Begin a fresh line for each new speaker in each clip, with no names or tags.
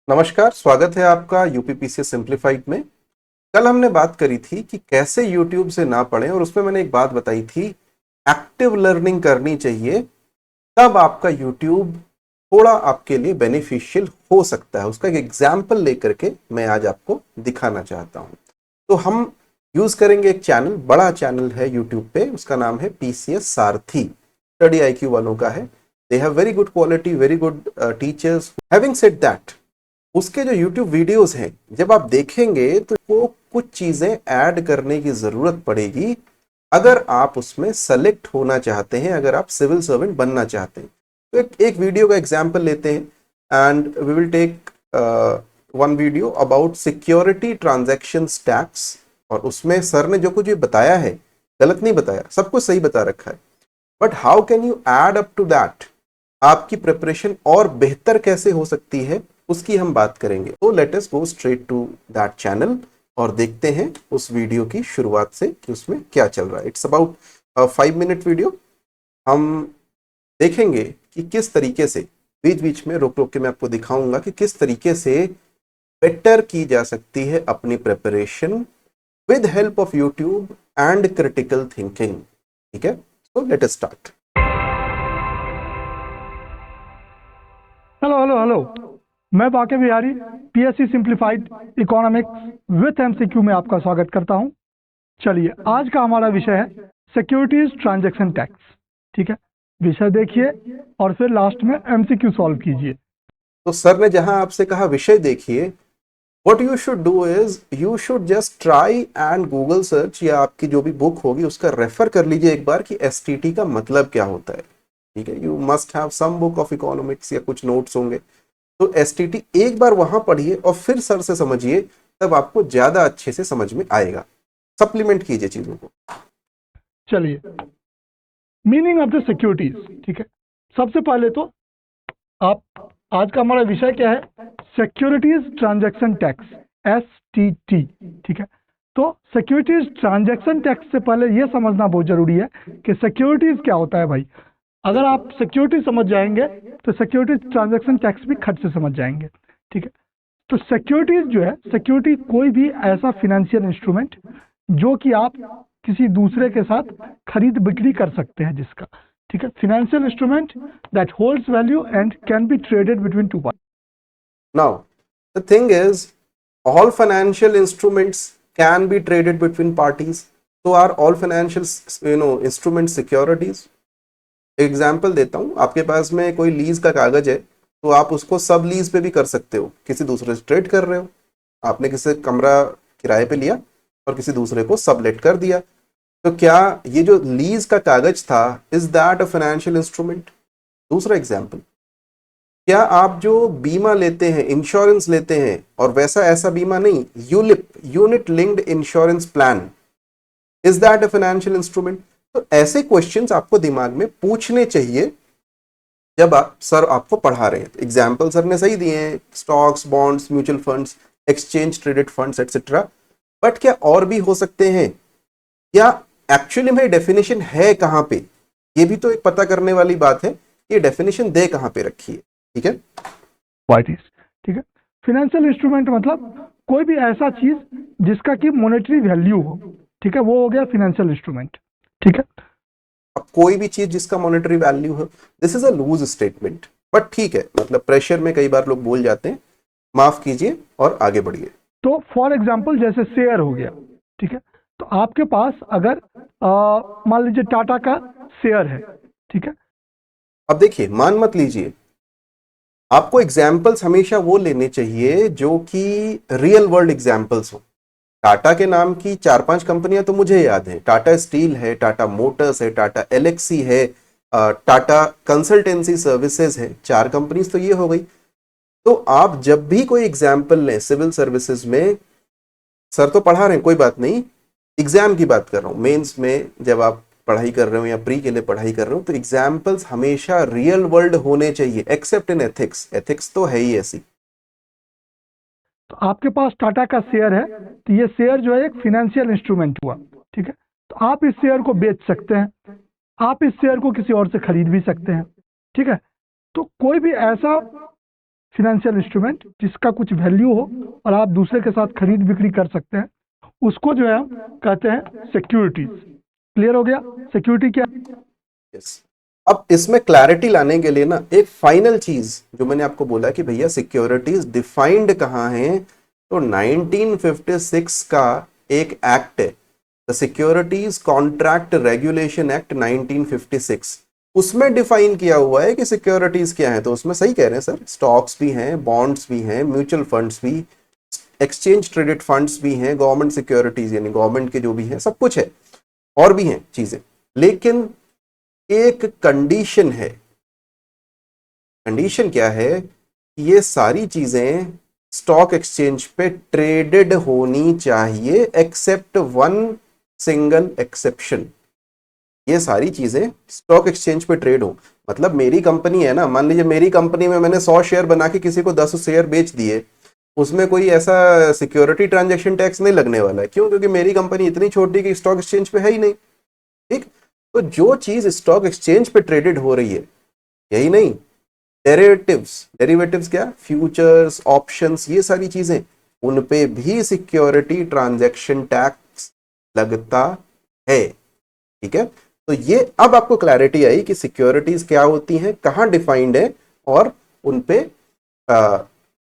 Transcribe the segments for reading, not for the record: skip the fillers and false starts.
नमस्कार, स्वागत है आपका यूपीपीसीए सिंप्लीफाइड में। कल हमने बात करी थी कि कैसे यूट्यूब से ना पढ़ें और उसमें मैंने एक बात बताई थी, एक्टिव लर्निंग करनी चाहिए, तब आपका यूट्यूब थोड़ा आपके लिए बेनिफिशियल हो सकता है। उसका एक एग्जाम्पल लेकर के मैं आज आपको दिखाना चाहता हूं। तो हम यूज करेंगे एक चैनल, बड़ा चैनल है यूट्यूब पे, उसका नाम है पीसीएस सारथी, स्टडी आईक्यू वालों का है। They have very good quality, very good teachers. Having said that, उसके जो YouTube वीडियोस हैं जब आप देखेंगे तो वो कुछ चीजें ऐड करने की जरूरत पड़ेगी अगर आप उसमें सेलेक्ट होना चाहते हैं, अगर आप सिविल सर्वेंट बनना चाहते हैं। तो एक वीडियो का एग्जांपल लेते हैं and we will take one video about security transactions tax. और उसमें सर ने जो कुछ भी बताया है गलत नहीं बताया, सब कुछ सही बता रखा है, but how can you add up to that, आपकी प्रिपरेशन और बेहतर कैसे हो सकती है, उसकी हम बात करेंगे। तो let us go straight to that channel और देखते हैं उस वीडियो की शुरुआत से कि उसमें क्या चल रहा है। It's about 5 minute video. हम देखेंगे कि किस तरीके से बीच बीच में रोक रोक के मैं आपको दिखाऊंगा कि किस तरीके से बेटर की जा सकती है अपनी preparation with help of YouTube and critical thinking. ठीक है, तो let us start.
Hello hello hello. मैं वाकई Bihari PSC simplified economics with MCQ में आपका स्वागत करता हूं। चलिए, आज का हमारा विषय है सिक्योरिटीज ट्रांजैक्शन टैक्स। ठीक है, विषय देखिए और फिर लास्ट में एमसीक्यू सॉल्व कीजिए।
तो सर ने जहां आपसे कहा विषय देखिए, what you should do is you should just try and Google search या आपकी जो भी बुक होगी उसका रेफर कर लीजिए एक बार कि एसटीटी का मतलब क्या होता है। ठीक है, you must have some book of economics या कुछ नोट्स होंगे, तो एसटीटी एक बार वहां पढ़िए और फिर सर से समझिए, तब आपको ज्यादा अच्छे से समझ में आएगा। सप्लीमेंट कीजिए चीजों को।
चलिए, मीनिंग ऑफ द सिक्योरिटीज। ठीक है, सबसे पहले तो आप, आज का हमारा विषय क्या है? Securities transaction tax, STT. ठीक है, तो सिक्योरिटीज ट्रांजैक्शन टैक्स से पहले यह समझना बहुत जरूरी है कि सिक्योरिटीज क्या होता है भाई। अगर आप सिक्योरिटी समझ जाएंगे तो सिक्योरिटी ट्रांजैक्शन टैक्स भी खट से समझ जाएंगे। ठीक है, तो सिक्योरिटीज जो है, सिक्योरिटी कोई भी ऐसा फिनेंशियल इंस्ट्रूमेंट जो कि आप किसी दूसरे के साथ खरीद बिक्री कर सकते हैं जिसका। ठीक है, financial instrument that holds value and can be traded between two party.
Now the thing is, all financial instruments can be traded between parties. So are all financial instruments securities? Example देता हूं, आपके पास में कोई lease का कागज है तो आप उसको सब लीज पे भी कर सकते हो, किसी दूसरे से ट्रेड कर रहे हो। आपने किसी कमरा किराए पे लिया और किसी दूसरे को सबलेट कर दिया, तो क्या ये जो लीज का कागज था, is that a financial instrument? दूसरा एग्जाम्पल, क्या आप जो बीमा लेते हैं, इंश्योरेंस लेते हैं, और वैसा ऐसा बीमा नहीं, ULIP, unit linked insurance plan, is that a financial instrument? तो ऐसे क्वेश्चंस आपको दिमाग में पूछने चाहिए जब आप सर आपको पढ़ा रहे हैं। तो एग्जाम्पल सर ने सही दिए हैं, stocks, bonds, mutual funds, exchange traded funds etcetera, but क्या और भी हो सकते हैं? क्या एक्चुअली में डेफिनेशन है कहां पे? ये भी तो एक पता करने वाली बात है, ये डेफिनेशन दे कहां पे रखी है। ठीक है,
पार्टीज। ठीक है, फिनेंशियल इंस्ट्रूमेंट मतलब कोई भी ऐसा चीज जिसका कि मॉनेटरी वैल्यू हो। ठीक है, वो हो गया फिनेंशियल इंस्ट्रूमेंट। ठीक है,
अब कोई भी चीज जिसका मॉनेटरी वैल्यू हो, this is a loose statement, but ठीक है, मतलब प्रेशर में कई बार लोग बोल जाते हैं, माफ कीजिए और आगे बढ़िए।
तो फॉर एग्जाम्पल जैसे शेयर हो गया। ठीक है, तो आपके पास अगर मान लीजिए टाटा का शेयर है। ठीक है,
अब देखिए, मान मत लीजिए, आपको एग्जाम्पल्स हमेशा वो लेने चाहिए जो कि रियल वर्ल्ड एग्जाम्पल्स हो। टाटा के नाम की 4-5 कंपनियां तो मुझे याद है, टाटा स्टील है, टाटा मोटर्स है, टाटा एलेक्सी है, टाटा कंसल्टेंसी सर्विसेज है। 4 कंपनीज तो ये हो गई। तो आप जब भी कोई एग्जाम्पल लें सिविल सर्विसेज में, सर तो पढ़ा रहे हैं कोई बात नहीं, एग्जाम की बात कर रहा हूं, मेंस में जब आप पढ़ाई कर रहे हो या प्री के लिए पढ़ाई कर रहे हो, तो एग्जाम्पल्स हमेशा रियल वर्ल्ड होने चाहिए, एक्सेप्ट इन एथिक्स। एथिक्स तो है ही ऐसी।
तो आपके पास टाटा का शेयर है, तो ये शेयर जो है एक फिनेंशियल इंस्ट्रूमेंट हुआ। ठीक है, तो आप इस शेयर को बेच सकते हैं, आप इस शेयर को किसी और से खरीद भी सकते हैं। ठीक है, तो कोई भी ऐसा फिनेंशियल इंस्ट्रूमेंट जिसका कुछ वैल्यू हो और आप दूसरे के साथ खरीद बिक्री कर सकते हैं, उसको जो है हम कहते हैं सिक्योरिटीज। क्लियर हो गया? सिक्योरिटी क्या है?
Yes. अब इसमें क्लैरिटी लाने के लिए ना एक फाइनल चीज जो मैंने आपको बोला कि भैया सिक्योरिटीज डिफाइंड कहाँ हैं, तो 1956 का एक एक्ट है, the securities contract regulation act 1956, उसमें डिफाइन किया हुआ है कि सिक्योरिटीज क्या है। तो उसमें सही कह रहे हैं सर, स्टॉक्स भी हैं, बॉन्ड्स भी हैं, म्यूचुअल फंड्स भी, एक्सचेंज ट्रेडेड फंड्स भी हैं, गवर्नमेंट सिक्योरिटीज यानी गवर्नमेंट के जो भी हैं सब कुछ है, और भी हैं चीजें। लेकिन एक कंडीशन है। कंडीशन क्या है? ये सारी चीजें स्टॉक एक्सचेंज पे ट्रेडेड होनी चाहिए एक्सेप्ट वन सिंगल एक्सेप्शन। ये सारी चीजें स्टॉक एक्सचेंज पे ट्रेड हो, मतलब मेरी कंपनी है ना, मान लीजिए मेरी कंपनी में मैंने 100 शेयर बना के किसी को 10 शेयर बेच दिए, उसमें कोई ऐसा सिक्योरिटी ट्रांजैक्शन टैक्स नहीं लगने वाला है। क्यों? क्योंकि मेरी कंपनी इतनी छोटी कि स्टॉक एक्सचेंज पे है ही नहीं। ठीक, तो जो चीज स्टॉक एक्सचेंज पे ट्रेडेड हो रही है, यही नहीं, डेरिवेटिव्स क्या, फ्यूचर्स, ऑप्शंस, ये सारी चीजें, उन पे भी सिक्योरिटी ट्रांजैक्शन टैक्स लगता है। ठीक है, तो ये अब आपको क्लैरिटी आई कि सिक्योरिटीज क्या होती हैं, कहां डिफाइंड है, और उन पे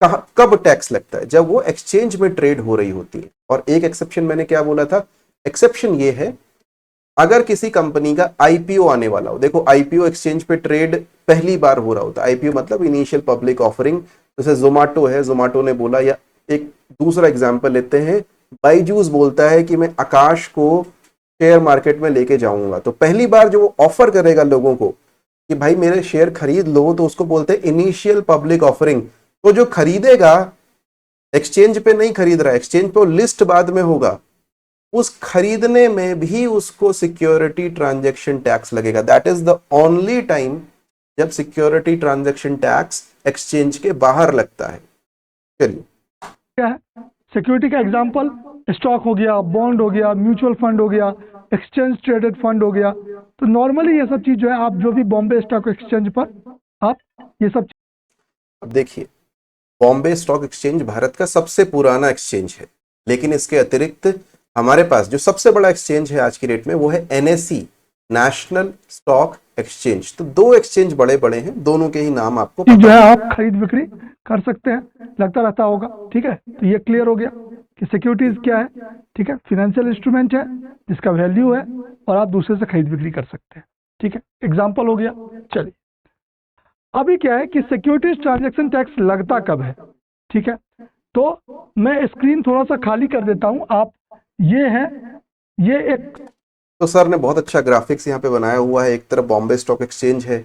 कब टैक्स लगता है, जब वो एक्सचेंज में ट्रेड हो रही होती है। और एक एक्सेप्शन मैंने क्या बोला था, एक्सेप्शन ये है अगर किसी कंपनी का आईपीओ आने वाला हो। देखो आईपीओ एक्सचेंज पे ट्रेड पहली बार हो रहा होता है, आईपीओ मतलब इनिशियल पब्लिक ऑफरिंग। जैसे जोमेटो है, जोमेटो ने बोला, या एक दूसरा एग्जांपल लेते हैं, बाईजूस बोलता है कि मैं आकाश को शेयर मार्केट में लेके जाऊंगा, तो पहली बार जो वो ऑफर करेगा लोगों को कि भाई मेरे शेयर खरीद लो, तो उसको बोलते हैं इनिशियल पब्लिक ऑफरिंग। तो जो खरीदेगा एक्सचेंज पे नहीं खरीद रहा है, एक्सचेंज पे लिस्ट बाद में होगा, उस खरीदने में भी उसको सिक्योरिटी ट्रांजैक्शन टैक्स लगेगा। That is the only time जब सिक्योरिटी ट्रांजैक्शन टैक्स एक्सचेंज के बाहर लगता है। चलिए,
क्या है सिक्योरिटी का एग्जांपल? स्टॉक हो गया, बॉन्ड हो गया, म्यूचुअल फंड हो गया, एक्सचेंज ट्रेडेड फंड हो गया। तो नॉर्मली ये सब चीज जो है, आप जो भी बॉम्बे स्टॉक एक्सचेंज पर आप ये सब
अब देखिए, बॉम्बे स्टॉक एक्सचेंज भारत का सबसे पुराना एक्सचेंज है, लेकिन इसके अतिरिक्त हमारे पास जो सबसे बड़ा एक्सचेंज है आज की डेट में वो है एनएसई, नेशनल स्टॉक एक्सचेंज। तो दो एक्सचेंज बड़े बड़े हैं, दोनों के ही नाम आपको
जो
पता
है
है।
आप खरीद बिक्री कर सकते हैं, लगता रहता होगा। ठीक है, तो ये क्लियर हो गया कि सिक्योरिटीज क्या है। ठीक है, फिनेंशियल इंस्ट्रूमेंट है जिसका वैल्यू है और आप दूसरे से खरीद बिक्री कर सकते हैं। ठीक है, एग्जाम्पल हो गया। चलिए, अभी क्या है कि सिक्योरिटीज ट्रांजैक्शन टैक्स लगता कब है? ठीक है, तो मैं स्क्रीन थोड़ा सा खाली कर देता हूं। आप ये है, ये एक
तो सर ने बहुत अच्छा ग्राफिक्स यहाँ पे बनाया हुआ है। एक तरफ बॉम्बे स्टॉक एक्सचेंज है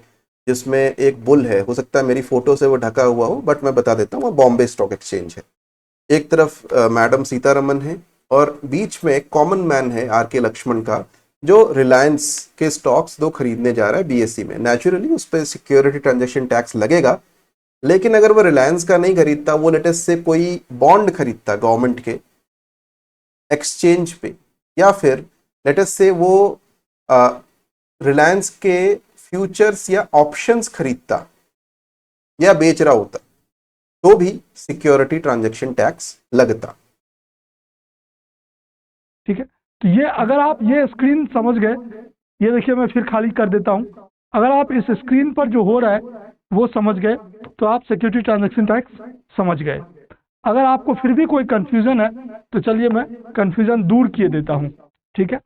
जिसमें एक बुल है, हो सकता है मेरी फोटो से वो ढका हुआ हो, बट मैं बता देता हूँ, वो बॉम्बे स्टॉक एक्सचेंज है। एक तरफ मैडम सीतारमन है, और बीच में एक कॉमन मैन है आर के लक्ष्मण का, जो रिलायंस के स्टॉक्स दो खरीदने जा रहा है बीएसई में। नेचुरली उस पर सिक्योरिटी ट्रांजैक्शन टैक्स लगेगा, लेकिन अगर वो रिलायंस का नहीं खरीदता, वो लेटेस्ट से कोई बॉन्ड खरीदता गवर्नमेंट के एक्सचेंज पे, या फिर लेटेस्ट से वो रिलायंस के फ्यूचर्स या ऑप्शंस खरीदता या बेच रहा होता, तो भी सिक्योरिटी ट्रांजैक्शन टैक्स लगता।
ठीक है, तो ये अगर आप ये स्क्रीन समझ गए, ये देखिए मैं फिर खाली कर देता हूं। अगर आप इस स्क्रीन पर जो हो रहा है वो समझ गए तो आप सिक्योरिटी ट्रांजैक्शन टैक्स समझ गए। अगर आपको फिर भी कोई कंफ्यूजन है तो चलिए मैं कंफ्यूजन दूर किए देता हूं। ठीक है,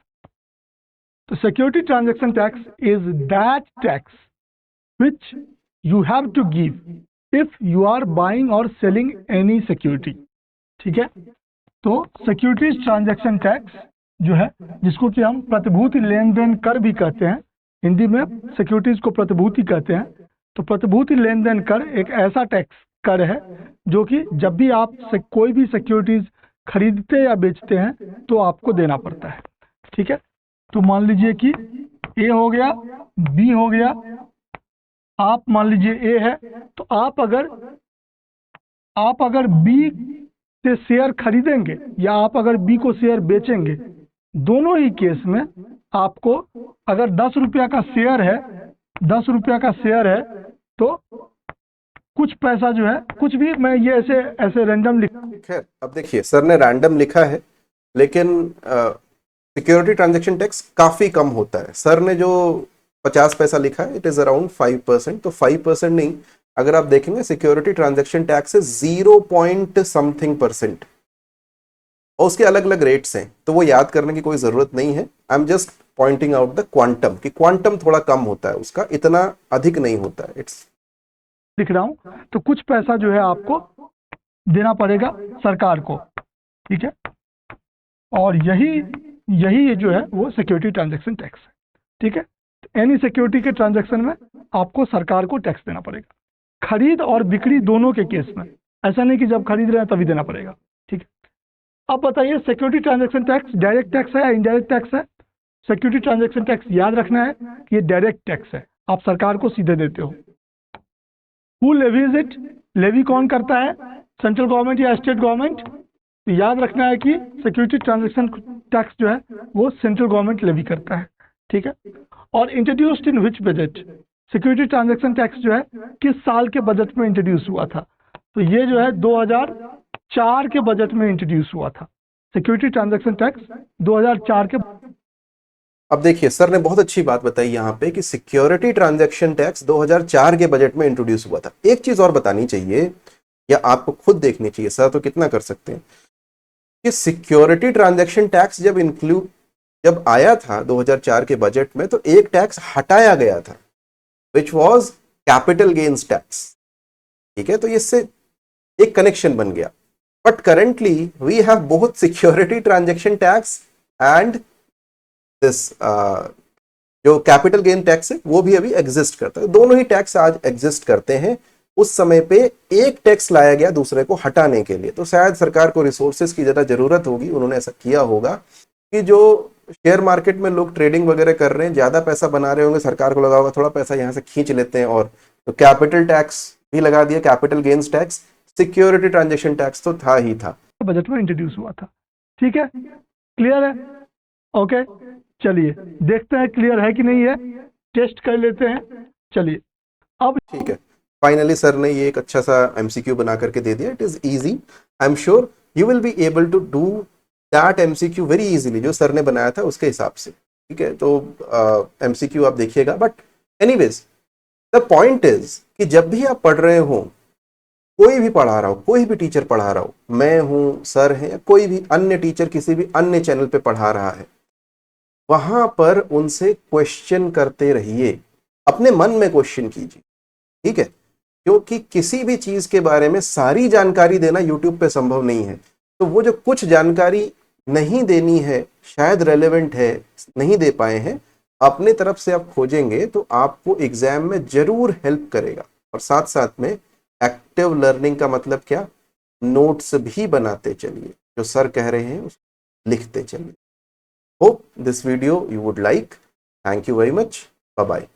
तो security transaction tax is that tax which you have to give if you are buying or selling any security। ठीक है, तो सिक्योरिटीज ट्रांजैक्शन टैक्स जो है, जिसको कि हम प्रतिभूति लेन देन कर भी कहते हैं, हिंदी में सिक्योरिटीज को प्रतिभूति कहते हैं। तो प्रतिभूति लेन देन कर एक ऐसा टैक्स कर है जो कि जब भी आप कोई भी सिक्योरिटीज खरीदते या बेचते हैं तो आपको देना पड़ता है। ठीक है, तो मान लीजिए कि ए हो गया, बी हो गया, आप मान लीजिए ए है, तो आप अगर बी से शेयर खरीदेंगे या आप अगर बी को शेयर बेचेंगे, दोनों ही केस में आपको, अगर 10 रुपया का शेयर है, 10 रुपया का शेयर है, तो कुछ पैसा जो है, कुछ भी मैं ये ऐसे ऐसे रैंडम लिख,
खैर अब देखिए सर ने रैंडम लिखा है, लेकिन सिक्योरिटी ट्रांजैक्शन टैक्स काफी कम होता है। सर ने जो 50 पैसा लिखा है इट इज अराउंड 5%, तो 5% नहीं, अगर आप देखेंगे सिक्योरिटी ट्रांजैक्शन टैक्स है 0 पॉइंट समथिंग परसेंट, और उसके अलग अलग रेट्स हैं, तो वो याद करने की कोई जरूरत नहीं है। I am just pointing out the quantum, कि क्वांटम थोड़ा कम होता है उसका, इतना अधिक नहीं होता है। इट्स
लिख रहा हूँ, तो कुछ पैसा जो है आपको देना पड़ेगा सरकार को, ठीक है। और यही यही जो है वो सिक्योरिटी ट्रांजैक्शन टैक्स है, ठीक है। एनी सिक्योरिटी के ट्रांजैक्शन में आपको सरकार को टैक्स देना पड़ेगा, खरीद और बिक्री दोनों के केस में। ऐसा नहीं कि जब खरीद रहे हैं तभी देना पड़ेगा, ठीक है। अब बताइए security transaction tax direct tax है या इनडायरेक्ट टैक्स है? सिक्योरिटी ट्रांजैक्शन टैक्स याद रखना है कि ये डायरेक्ट टैक्स है, आप सरकार को सीधे देते हो। Who levies it? लेवी कौन करता है, सेंट्रल गवर्नमेंट या स्टेट गवर्नमेंट? तो याद रखना है कि सिक्योरिटी ट्रांजैक्शन टैक्स जो है वो सेंट्रल गवर्नमेंट लेवी करता है, ठीक है। और introduced in which budget? Security transaction tax जो है किस साल के बजट में इंट्रोड्यूस हुआ था? तो ये जो है 2004 के बजट में इंट्रोड्यूस हुआ था। सिक्योरिटी ट्रांजैक्शन टैक्स 2004 के।
अब देखिए सर ने बहुत अच्छी बात बताई यहाँ पे कि सिक्योरिटी ट्रांजैक्शन टैक्स 2004 के बजट में इंट्रोड्यूस हुआ था। एक चीज और बतानी चाहिए या आपको खुद देखनी चाहिए, सर तो कितना कर सकते हैं, कि सिक्योरिटी ट्रांजैक्शन टैक्स जब आया था 2004 के बजट में, तो एक टैक्स हटाया गया था which was capital gains tax, ठीक है। तो इससे एक कनेक्शन बन गया। But currently we have both security transaction tax and this जो कैपिटल गेन टैक्स है वो भी अभी एग्जिस्ट करता है। दोनों ही टैक्स आज एग्जिस्ट करते हैं। उस समय पे एक टैक्स लाया गया दूसरे को हटाने के लिए, तो शायद सरकार को रिसोर्सेज की ज्यादा जरूरत होगी, उन्होंने ऐसा किया होगा कि जो शेयर मार्केट में लोग ट्रेडिंग वगैरह कर रहे हैं, ज्यादा पैसा बना रहे होंगे, सरकार को लगा होगा थोड़ा पैसा यहाँ से खींच लेते हैं, और तो कैपिटल टैक्स भी लगा दिया, capital gains tax. Security transaction tax तो था ही था,
बजट में इंट्रोड्यूस हुआ था, ठीक है। क्लियर है? ओके, चलिए देखते हैं क्लियर है कि नहीं है, टेस्ट कर लेते हैं। चलिए अब
ठीक है। फाइनली सर ने ये एक अच्छा सा एमसीक्यू बना करके दे दिया। It is easy, I am sure you will be able to do that MCQ very easily, जो सर ने बनाया था उसके हिसाब से, ठीक है। तो एमसीक्यू आप देखिएगा। But anyways the point is कि जब भी आप पढ़ रहे हो, कोई भी पढ़ा रहा हो, कोई भी टीचर पढ़ा रहा हो, मैं हूं, सर है, कोई भी अन्य टीचर किसी भी अन्य चैनल पे पढ़ा रहा है, वहां पर उनसे क्वेश्चन करते रहिए, अपने मन में क्वेश्चन कीजिए, ठीक है। क्योंकि किसी भी चीज के बारे में सारी जानकारी देना यूट्यूब पे संभव नहीं है। तो वो जो कुछ जानकारी नहीं देनी है, शायद रेलेवेंट है, नहीं दे पाए हैं, अपने तरफ से आप खोजेंगे तो आपको एग्जाम में जरूर हेल्प करेगा। और साथ साथ में एक्टिव लर्निंग का मतलब क्या, नोट्स भी बनाते चलिए, जो सर कह रहे हैं उसको लिखते चलिए। Hope this video you would like. Thank you very much, bye bye.